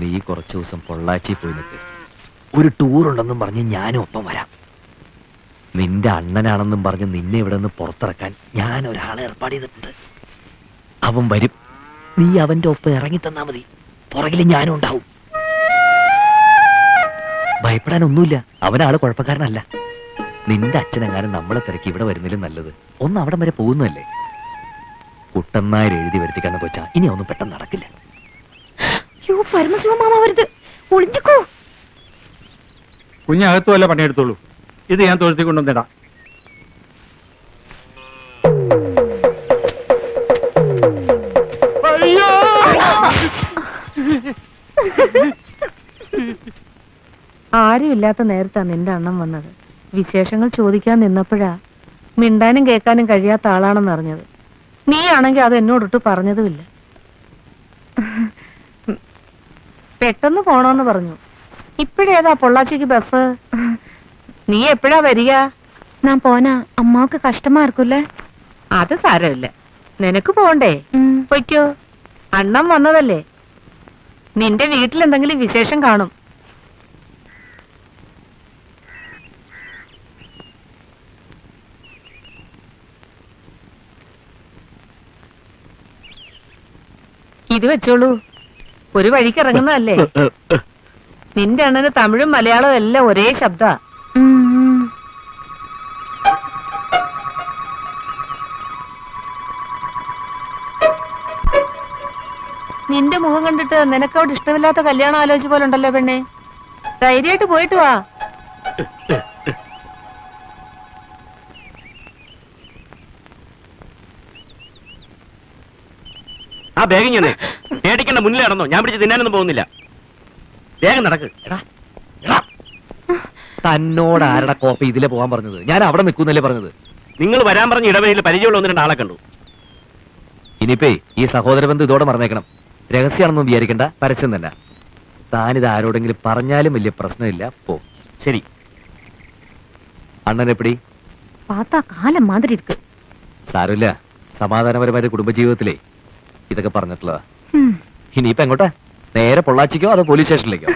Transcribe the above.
നീ കുറച്ചു ദിവസം പൊള്ളാച്ചി പോയി നിൽക്ക്. ഒരു ടൂർ ഉണ്ടെന്നും പറഞ്ഞ് ഞാനും ഒപ്പം വരാം. നിന്റെ അണ്ണനാണെന്നും പറഞ്ഞ് നിന്നെ ഇവിടെ നിന്ന് പുറത്തിറക്കാൻ ഞാൻ ഒരാളെ ഏർപ്പാട് ചെയ്തിട്ടുണ്ട്. അവൻ വരും. നീ അവന്റെ ഒപ്പം ഇറങ്ങി തന്നാ മതി. പുറകിൽ ഞാനും ഉണ്ടാവും. ഭയപ്പെടാനൊന്നുമില്ല. അവനാള് കുഴപ്പക്കാരനല്ല. നിന്റെ അച്ഛനെങ്ങാനും നമ്മളെ തിരക്കി ഇവിടെ വരുന്നതിലും നല്ലത് ഒന്ന് അവിടം വരെ പോകുന്നതല്ലേ. കുട്ടന്നായർ എഴുതി വരുത്തിക്കാന്ന് വെച്ചാ ഇനി ഒന്നും പെട്ടെന്ന് നടക്കില്ല. കുഞ്ഞകത്തു വല്ല പണിയെടുത്തോളൂ. ഇത് ഞാൻ തൊഴുത്തി കൊണ്ടുവന്നിടാം. ആരുമില്ലാത്ത നേരത്താ നിന്റെ അണ്ണം വന്നത്. വിശേഷങ്ങൾ ചോദിക്കാൻ നിന്നപ്പോഴാ മിണ്ടാനും കേൾക്കാനും കഴിയാത്ത ആളാണെന്ന് അറിഞ്ഞത്. നീ ആണെങ്കിൽ അത് എന്നോടിട്ട് പറഞ്ഞതുമില്ല. പെട്ടെന്ന് പോണോന്ന് പറഞ്ഞു. ഇപ്പഴേതാ പൊള്ളാച്ചിക്ക് ബസ്? നീ എപ്പോഴാ വരിക? ഞാൻ പോനാ അമ്മാക്ക് കഷ്ടമാ ഇരിക്കൂല്ലേ? അത് സാരമില്ല, നിനക്ക് പോണ്ടേ? പൊയ്ക്കോ, അണ്ണം വന്നതല്ലേ. നിന്റെ വീട്ടിൽ എന്തെങ്കിലും വിശേഷം കാണും. ഇത് വെച്ചോളൂ, ഒരു വഴിക്ക് ഇറങ്ങുന്നതല്ലേ. നിന്റെ അണ്ണന് തമിഴും മലയാളവും എല്ലാം ഒരേ ശബ്ദ. നിന്റെ മുഖം കണ്ടിട്ട് നിനക്കവിടെ ഇഷ്ടമില്ലാത്ത കല്യാണം ആലോചിച്ച പോലെ ഉണ്ടല്ലോ പെണ്ണെ. ധൈര്യമായിട്ട് പോയിട്ട് വാ. ആ ബാഗ് ഇങ്ങനെ പേടിക്കണ്ട, മുന്നിൽ നടന്നോ. ഞാൻ പിടിച്ച് തിന്നാനൊന്നും പോകുന്നില്ല. വേഗം നടക്ക്. തന്നോട് ആരുടെ കോപ്പി ഇതിലെ പോകാൻ പറഞ്ഞത്? ഞാൻ അവിടെ നിൽക്കുന്നല്ലേ പറഞ്ഞത്. നിങ്ങൾ വരാൻ പറഞ്ഞ ഇടവഴിയിൽ പരിചയമുള്ള 1-2 ആളെ കണ്ടു. ഇനിയിപ്പേ ഈ സഹോദര ബന്ധം ഇതോടെ മറന്നേക്കണം. രഹസ്യമാണെന്നും വിചാരിക്കണ്ട, പരസ്യം തന്നെ. താനിത് ആരോടെങ്കിലും പറഞ്ഞാലും വലിയ പ്രശ്നമില്ല. പോ. ശരി. അണ്ണൻ എപ്പടി? പാത്താ കാലം മാതിരി ഇരിക്ക്. സാരമില്ല, സമാധാനപരമായ കുടുംബജീവിതത്തിലേ ഇതൊക്കെ പറഞ്ഞിട്ടുള്ളതാ. ഇനിയിപ്പോ എങ്ങോട്ടാ? നേരെ പൊള്ളാച്ചിക്കോ അതോ പോലീസ് സ്റ്റേഷനിലേക്കോ?